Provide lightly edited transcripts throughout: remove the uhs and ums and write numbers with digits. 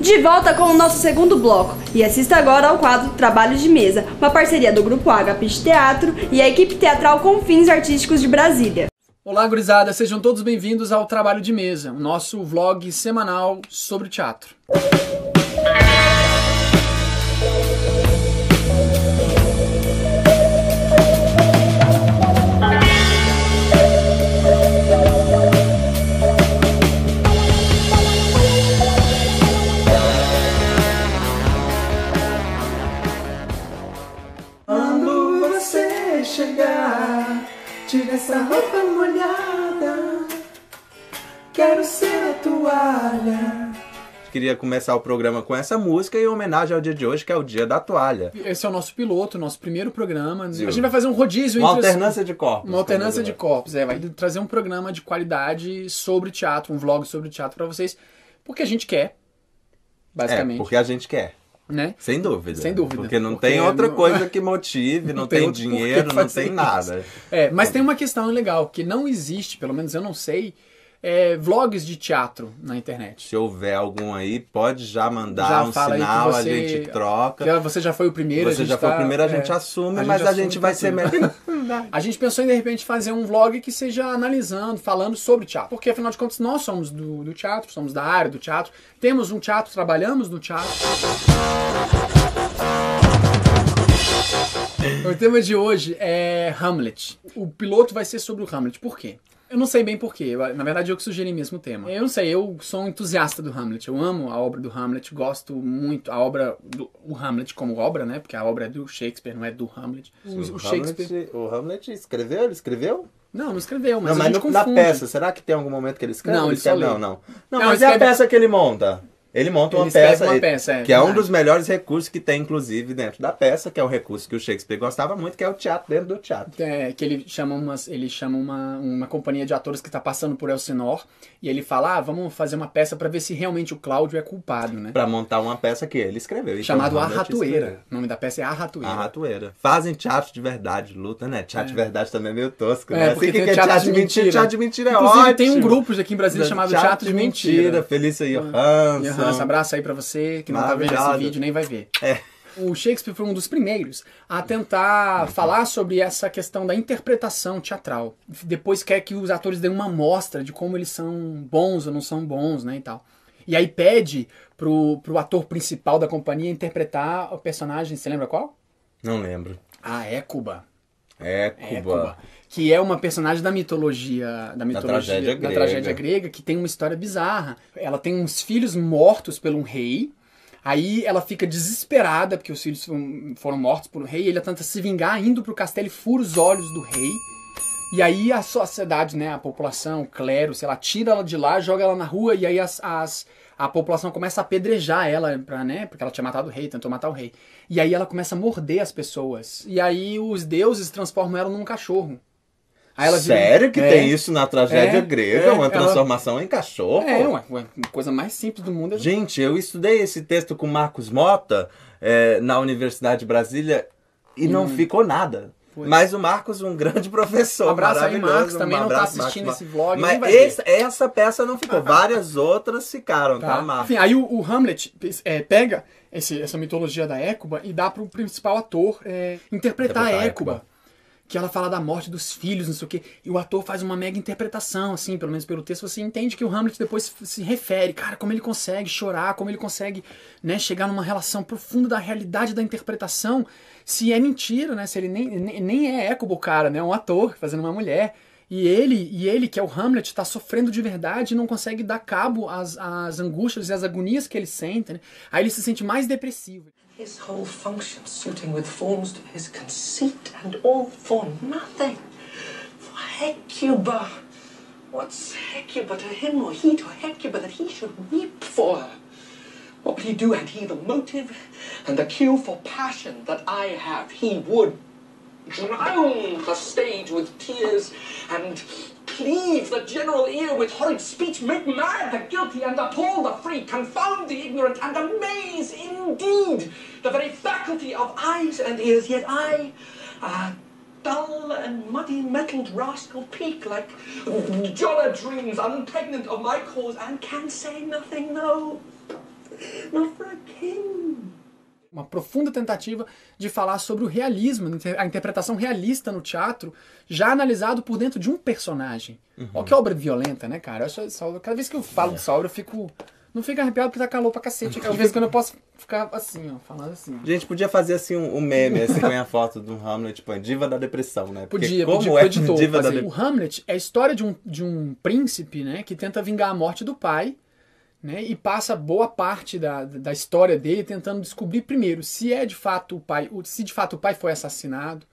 De volta com o nosso segundo bloco, e assista agora ao quadro Trabalho de Mesa, uma parceria do Grupo Agapit Teatro e a equipe teatral Confins Artísticos de Brasília. Olá, gurizada, sejam todos bem-vindos ao Trabalho de Mesa, o nosso vlog semanal sobre teatro. Quando você chegar, tira essa roupa molhada, quero ser a toalha. Queria começar o programa com essa música em homenagem ao dia de hoje, que é o Dia da Toalha. Esse é o nosso piloto, nosso primeiro programa. A gente vai fazer um rodízio. Uma alternância de corpos. Uma alternância de corpos, vai trazer um programa de qualidade sobre teatro, um vlog sobre teatro pra vocês, porque a gente quer, basicamente. Porque a gente quer. Né? Sem dúvida. Sem dúvida. Porque não tem outra coisa que motive, não tem dinheiro, não tem nada. Mas tem uma questão legal, que não existe, pelo menos eu não sei, vlogs de teatro na internet. Se houver algum aí, pode já mandar um sinal, a gente troca. Que você já foi o primeiro. Você já foi o primeiro, a gente assume, mas a gente vai ser melhor. A gente pensou em, de repente, fazer um vlog que seja analisando, falando sobre teatro. Porque, afinal de contas, nós somos do teatro, somos da área do teatro, temos um teatro, trabalhamos no teatro. O tema de hoje é Hamlet. O piloto vai ser sobre o Hamlet. Por quê? Eu não sei bem porquê. Na verdade, eu que sugeri mesmo o tema. Eu não sei, eu sou um entusiasta do Hamlet. Eu amo a obra do Hamlet, gosto muito a obra do Hamlet como obra, né? Porque a obra é do Shakespeare, não é do Hamlet. O Hamlet escreveu? Ele escreveu? Não escreveu, mas não, a gente mas na confunde. peça, será que tem algum momento que ele escreve? Não, ele só lê. Não, mas é a peça que ele monta. Ele monta uma peça, que é um dos melhores recursos que tem, inclusive, dentro da peça, que é o recurso que o Shakespeare gostava muito, que é o teatro dentro do teatro. Que ele chama uma companhia de atores que está passando por Elsinore, e ele fala, vamos fazer uma peça para ver se realmente o Cláudio é culpado, né? Para montar uma peça que ele escreveu. Chamado A Ratoeira. O nome da peça é A Ratoeira. A Ratoeira. Fazem teatro de verdade, luta, né? Teatro de verdade também é meio tosco, né? Porque tem teatro de mentira. Teatro de mentira é Inclusive, ótimo. tem um grupo aqui em Brasília chamado Teatro de Mentira. Felícia Johansson. Abraço aí pra você que não tá vendo esse vídeo, nem vai ver. O Shakespeare foi um dos primeiros a tentar falar sobre essa questão da interpretação teatral. Depois quer que os atores deem uma amostra de como eles são bons ou não são bons, né, e tal. E aí pede pro ator principal da companhia interpretar o personagem, você lembra qual? Não lembro. A Hécuba. Hécuba. Que é uma personagem da mitologia da tragédia grega, que tem uma história bizarra. Ela tem uns filhos mortos por um rei. Aí ela fica desesperada porque os filhos foram mortos por um rei. Ele tenta se vingar indo pro castelo e fura os olhos do rei. E aí a sociedade, né, a população, o clero, sei lá, tira ela de lá, joga ela na rua. E aí a população começa a apedrejar ela, porque ela tinha matado o rei, tentou matar o rei. E aí ela começa a morder as pessoas. E aí os deuses transformam ela num cachorro. Sério que tem isso na tragédia grega? Uma transformação em cachorro? Uma coisa mais simples do mundo. Gente, eu estudei esse texto com Marcos Mota na Universidade de Brasília e não ficou nada. Mas o Marcos, um grande professor, abraço maravilhoso. Aí, Marcos, também não tá assistindo esse vlog. Mas essa peça não ficou, várias outras ficaram, tá, Marcos? Enfim, aí o Hamlet pega essa mitologia da Hécuba e dá pro principal ator interpretar a Hécuba. Que ela fala da morte dos filhos, não sei o quê. E o ator faz uma mega interpretação, assim, pelo menos pelo texto. Você entende que o Hamlet depois se refere, cara, como ele consegue chorar, como ele consegue, né, chegar numa relação profunda da realidade da interpretação, se é mentira, né? Se ele nem é Hécuba o cara, né? É um ator fazendo uma mulher. E ele, que é o Hamlet, está sofrendo de verdade e não consegue dar cabo às angústias e às agonias que ele sente, né? Aí ele se sente mais depressivo. His whole function suiting with forms to his conceit, and all for nothing. For Hecuba. What's Hecuba to him, or he to Hecuba, that he should weep for her? What would he do, had he the motive and the cue for passion that I have? He would drown the stage with tears and cleave the general ear with horrid speech, make mad the guilty and appall the free, confound the ignorant and amaze indeed the very faculty of eyes and ears. Yet I, dull and muddy-mettled rascal, peak like Jolla dreams, unpregnant of my cause, and can say nothing, no. Not for a king. Uma profunda tentativa de falar sobre o realismo, a interpretação realista no teatro, já analisado por dentro de um personagem. Olha que obra violenta, né, cara? Cada vez que eu falo dessa obra, eu fico... Não fica arrepiado porque tá calor pra cacete. Às vezes quando eu posso ficar assim, ó, falando assim. A gente podia fazer assim um meme, assim, põe a foto do Hamlet, põe Diva da Depressão, né? Porque Podia como é editor Diva da fazer. O Hamlet é a história de um príncipe, né, que tenta vingar a morte do pai, né, e passa boa parte da história dele tentando descobrir primeiro se de fato o pai foi assassinado,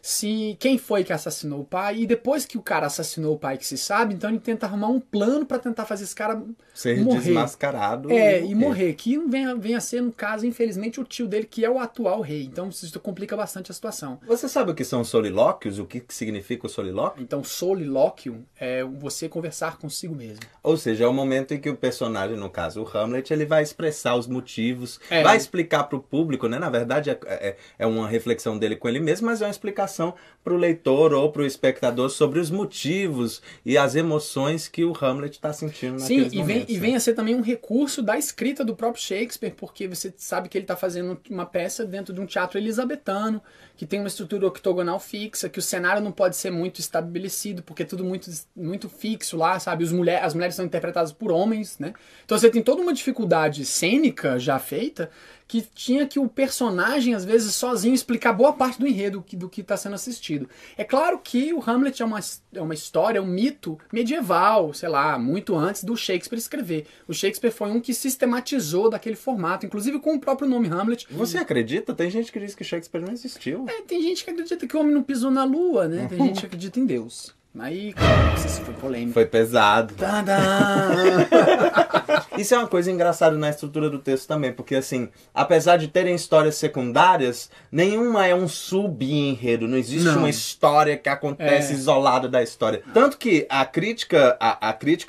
se quem foi que assassinou o pai, e depois que o cara assassinou o pai que se sabe, então ele tenta arrumar um plano pra tentar fazer esse cara ser morrer. Desmascarado. E morrer. Que vem a ser, no caso, infelizmente, o tio dele, que é o atual rei. Então isso complica bastante a situação. Você sabe o que são solilóquios? O que significa o solilóquio? Então, solilóquio é você conversar consigo mesmo. Ou seja, é o momento em que o personagem, no caso o Hamlet, ele vai expressar os motivos, vai explicar pro público, né? Na verdade, é uma reflexão dele com ele mesmo, mas é uma explicação para o leitor ou para o espectador sobre os motivos e as emoções que o Hamlet está sentindo naqueles momentos. Sim, e vem a ser também um recurso da escrita do próprio Shakespeare, porque você sabe que ele está fazendo uma peça dentro de um teatro elisabetano, que tem uma estrutura octogonal fixa, que o cenário não pode ser muito estabelecido, porque é tudo muito fixo lá, sabe? As mulheres são interpretadas por homens, né? Então você tem toda uma dificuldade cênica já feita, que tinha que o personagem, às vezes, sozinho explicar boa parte do enredo do que está sendo assistido. É claro que o Hamlet é uma história, um mito medieval, sei lá, muito antes do Shakespeare escrever. O Shakespeare foi um que sistematizou daquele formato, inclusive com o próprio nome Hamlet. Você acredita? Tem gente que diz que Shakespeare não existiu. Tem gente que acredita que o homem não pisou na lua, né? Tem gente que acredita em Deus. Aí, claro, isso foi polêmico. Foi pesado. Isso é uma coisa engraçada na estrutura do texto também, porque assim, apesar de terem histórias secundárias, nenhuma é um sub-enredo, não existe uma história que acontece isolada da história. Tanto que a crítica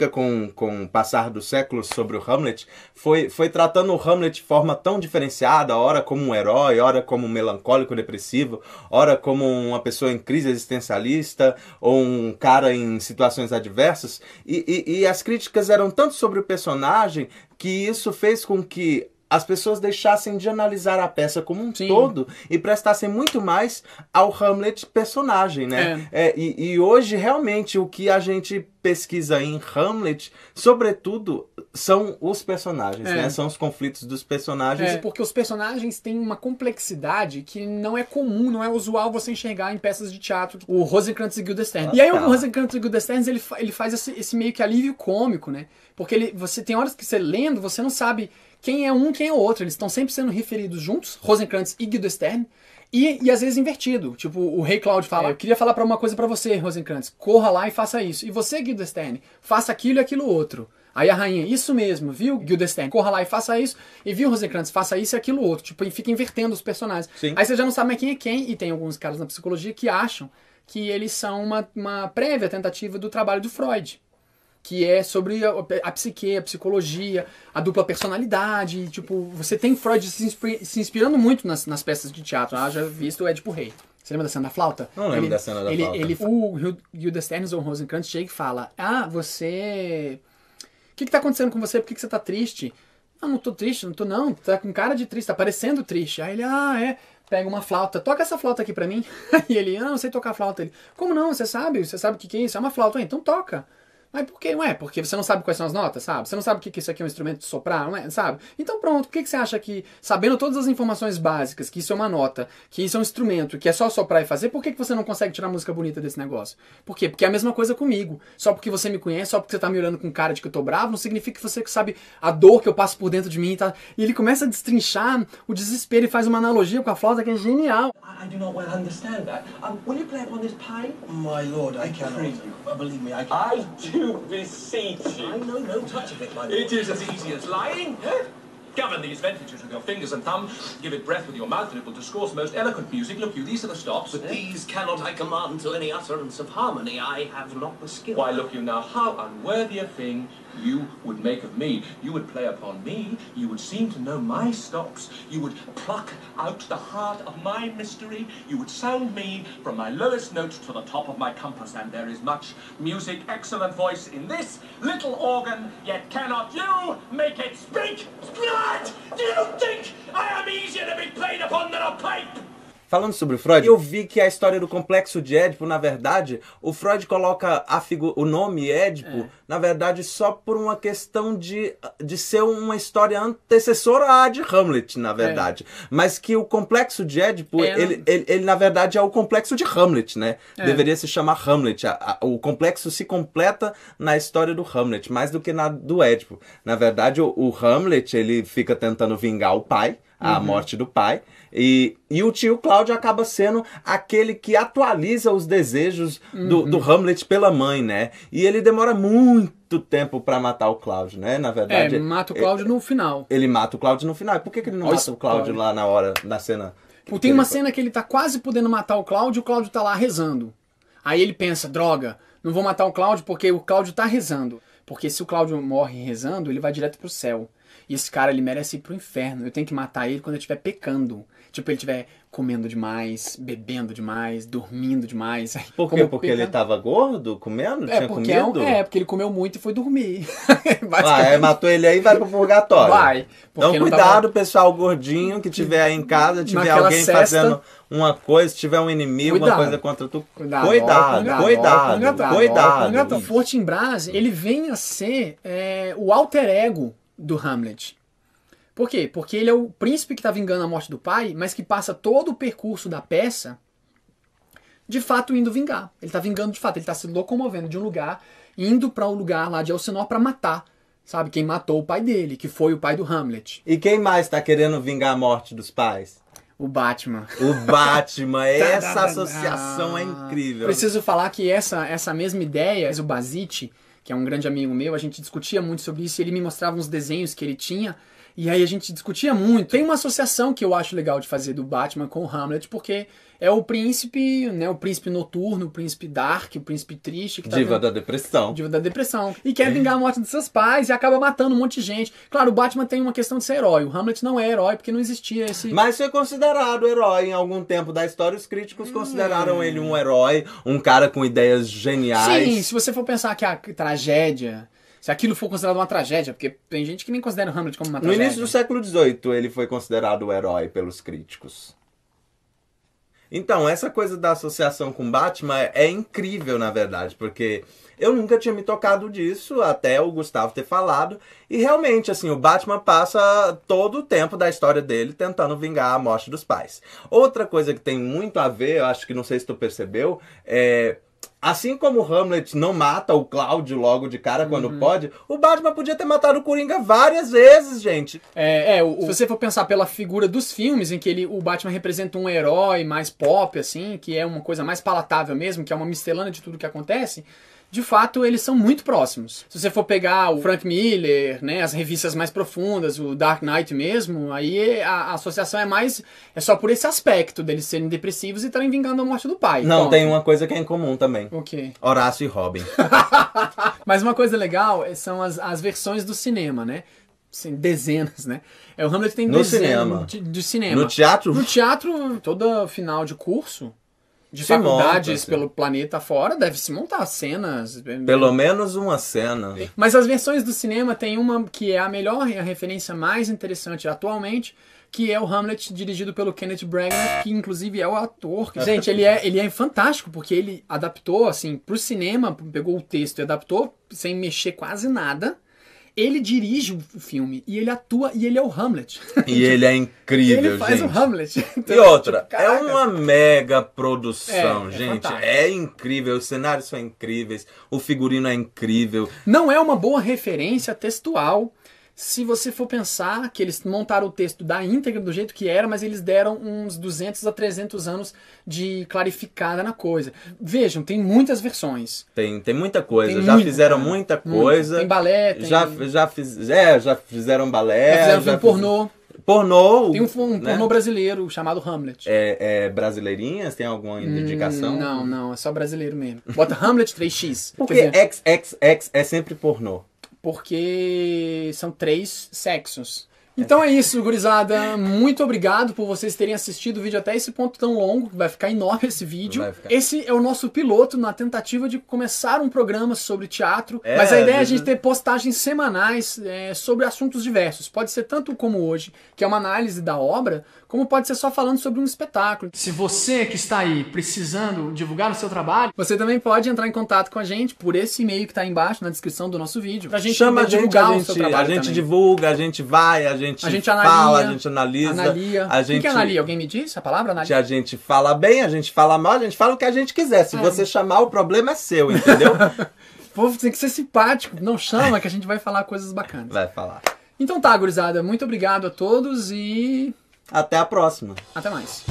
com o passar dos séculos sobre o Hamlet foi tratando o Hamlet de forma tão diferenciada, ora como um herói, ora como um melancólico depressivo, ora como uma pessoa em crise existencialista, ou um cara em situações adversas, e as críticas eram tanto sobre o personagem que isso fez com que as pessoas deixassem de analisar a peça como um todo e prestassem muito mais ao Hamlet personagem, né? E hoje, realmente, o que a gente pesquisa em Hamlet, sobretudo, são os personagens, né? São os conflitos dos personagens. Porque os personagens têm uma complexidade que não é comum, não é usual você enxergar em peças de teatro. O Rosencrantz e Guildenstern. E aí o Rosencrantz e Guildenstern, ele faz esse meio que alívio cômico, né? Porque você tem horas que você lendo, você não sabe quem é um, quem é o outro. Eles estão sempre sendo referidos juntos, Rosencrantz e Guildenstern, e às vezes invertido. Tipo, o Rei Cláudio fala, eu queria falar uma coisa pra você, Rosencrantz, corra lá e faça isso. E você, Guildenstern, faça aquilo e aquilo outro. Aí a rainha, isso mesmo, viu, Guildenstern, corra lá e faça isso. E viu, Rosencrantz, faça isso e aquilo outro. Tipo, e fica invertendo os personagens. Sim. Aí você já não sabe mais quem é quem, e tem alguns caras na psicologia que acham que eles são uma prévia tentativa do trabalho do Freud, que é sobre a psique, a psicologia, a dupla personalidade. Tipo, você tem Freud se inspirando muito nas peças de teatro. Já visto o Édipo Rei. Você lembra da cena da flauta? Não lembro da cena da flauta. O Guildenstern ou Rosencrantz chega e fala, você... O que tá acontecendo com você? Por que você tá triste? Não tô triste, não. Tá com cara de triste, tá parecendo triste. Aí ele, pega uma flauta, toca essa flauta aqui pra mim. E ele, não sei tocar flauta. Ele, como não? Você sabe o que é isso? É uma flauta. Então toca. Mas por quê? Não é porque você não sabe quais são as notas, sabe? Você não sabe o que isso aqui é um instrumento de soprar, não é? Sabe? Então pronto, por que você acha que, sabendo todas as informações básicas, que isso é uma nota, que isso é um instrumento, que é só soprar e fazer, por que você não consegue tirar música bonita desse negócio? Por quê? Porque é a mesma coisa comigo. Só porque você me conhece, só porque você tá me olhando com cara de que eu tô bravo, não significa que você sabe a dor que eu passo por dentro de mim, tá? E ele começa a destrinchar o desespero e faz uma analogia com a flauta que é genial. I do not well understand that. Will you play upon this pipe? My lord, I cannot. Believe me, I cannot. I do beseech you. I know no touch of it, my lord. It is as easy as lying. Govern these ventilators with your fingers and thumb. Give it breath with your mouth, and it will discourse most eloquent music. Look you, these are the stops. But these cannot I command to any utterance of harmony. I have not the skill. Why, look you now, how unworthy a thing you would make of me. You would play upon me. You would seem to know my stops. You would pluck out the heart of my mystery. You would sound me from my lowest note to the top of my compass. And there is much music, excellent voice in this little organ, yet cannot you make it speak? Speak! Falando sobre o Freud, eu vi que a história do complexo de Édipo, na verdade, o Freud coloca o nome Édipo, na verdade, só por uma questão de ser uma história antecessora à de Hamlet, na verdade. Mas que o complexo de Édipo, ele na verdade, é o complexo de Hamlet, né? Deveria se chamar Hamlet. O complexo se completa na história do Hamlet, mais do que na do Édipo. Na verdade, o Hamlet, ele fica tentando vingar o pai, a morte do pai, e o tio Cláudio acaba sendo aquele que atualiza os desejos do Hamlet pela mãe, né? E ele demora muito tempo pra matar o Cláudio, né? Na verdade... mata o Cláudio no final. Ele mata o Cláudio no final. E por que ele não mata o Cláudio lá na hora, na cena? Tem uma cena que ele tá quase podendo matar o Cláudio tá lá rezando. Aí ele pensa, droga, não vou matar o Cláudio porque o Cláudio tá rezando. Porque se o Cláudio morre rezando, ele vai direto pro céu. E esse cara, ele merece ir pro inferno. Eu tenho que matar ele quando ele estiver pecando. Tipo, ele estiver comendo demais, bebendo demais, dormindo demais. Por quê? Porque ele tava gordo, comendo? Tinha comido? Porque ele comeu muito e foi dormir. Matou ele aí e vai pro purgatório. Vai. Então cuidado, pessoal gordinho que tiver aí em casa, tiver alguém fazendo uma coisa, se tiver um inimigo, uma coisa contra tu. Cuidado. O Fortinbras, ele vem a ser o alter ego do Hamlet. Por quê? Porque ele é o príncipe que está vingando a morte do pai, mas que passa todo o percurso da peça de fato indo vingar. Ele está vingando de fato, ele está se locomovendo de um lugar, indo para um lugar lá de Elsinore para matar, sabe? Quem matou o pai dele, que foi o pai do Hamlet. E quem mais está querendo vingar a morte dos pais? O Batman. O Batman, essa associação é incrível. Preciso falar que essa mesma ideia, o Basiti, que é um grande amigo meu, a gente discutia muito sobre isso, e ele me mostrava uns desenhos que ele tinha, e aí a gente discutia muito. Tem uma associação que eu acho legal de fazer do Batman com o Hamlet, porque é o príncipe, né, o príncipe noturno, o príncipe dark, o príncipe triste. Que tá Diva da depressão. Diva da depressão. E quer vingar a morte dos seus pais e acaba matando um monte de gente. Claro, o Batman tem uma questão de ser herói. O Hamlet não é herói porque não existia esse... Mas foi considerado herói em algum tempo da história. Os críticos consideraram ele um herói, um cara com ideias geniais. Sim, se você for pensar que a tragédia... Se aquilo for considerado uma tragédia, porque tem gente que nem considera o Hamlet como uma tragédia. No início do século XVIII, ele foi considerado o herói pelos críticos. Então, essa coisa da associação com Batman é incrível, na verdade, porque eu nunca tinha me tocado disso, até o Gustavo ter falado. E realmente, assim, o Batman passa todo o tempo da história dele tentando vingar a morte dos pais. Outra coisa que tem muito a ver, eu acho que não sei se tu percebeu, assim como o Hamlet não mata o Cláudio logo de cara quando pode, o Batman podia ter matado o Coringa várias vezes, gente. Se você for pensar pela figura dos filmes, em que o Batman representa um herói mais pop, assim, que é uma coisa mais palatável mesmo, que é uma miscelânea de tudo que acontece, de fato, eles são muito próximos. Se você for pegar o Frank Miller, né, as revistas mais profundas, o Dark Knight mesmo, aí a associação é só por esse aspecto deles serem depressivos e estarem vingando a morte do pai. Não, tem uma coisa que é em comum também. O quê? Horácio e Robin. Mas uma coisa legal são as versões do cinema, né? Assim, dezenas, né? O Hamlet tem dezenas de cinema. No teatro? No teatro, toda final de curso... de faculdades pelo planeta fora, deve se montar cenas. Pelo menos uma cena. Mas as versões do cinema tem uma que é a melhor e a referência mais interessante atualmente, que é o Hamlet, dirigido pelo Kenneth Branagh, que inclusive é o ator. Gente, ele é fantástico, porque ele adaptou, assim, pro cinema, pegou o texto e adaptou sem mexer quase nada. Ele dirige o filme, e ele atua, e ele é o Hamlet. E ele é incrível, ele faz gente. o Hamlet. Então, e outra, é uma mega produção, gente. Fantástico. É incrível, os cenários são incríveis, o figurino é incrível. Não é uma boa referência textual, se você for pensar que eles montaram o texto da íntegra do jeito que era, mas eles deram uns 200 a 300 anos de clarificada na coisa. Vejam, tem muitas versões. Tem muita coisa, fizeram muita coisa. Tem balé, tem... Já fizeram balé. Já fizeram filme pornô. Pornô. Tem um pornô brasileiro chamado Hamlet. Brasileirinhas? Tem alguma indicação? Não, é só brasileiro mesmo. Bota Hamlet 3x. Por que XXX é sempre pornô? Porque são 3 sexos. Então é isso, gurizada. Muito obrigado por vocês terem assistido o vídeo até esse ponto tão longo. Vai ficar enorme esse vídeo. Esse é o nosso piloto na tentativa de começar um programa sobre teatro. Mas a ideia é a gente ter postagens semanais sobre assuntos diversos. Pode ser tanto como hoje, que é uma análise da obra, como pode ser só falando sobre um espetáculo. Se você que está aí precisando divulgar o seu trabalho, você também pode entrar em contato com a gente por esse e-mail que está aí embaixo na descrição do nosso vídeo. Pra gente chama divulgar o seu trabalho. A gente divulga, a gente vai, a gente analisa, fala, a gente analisa. O que é analia? Alguém me disse a palavra analia? A gente fala bem, a gente fala mal, a gente fala o que a gente quiser. Se você chamar, o problema é seu, entendeu? O povo tem que ser simpático. Não chama que a gente vai falar coisas bacanas. Vai falar. Então tá, gurizada. Muito obrigado a todos e... até a próxima. Até mais.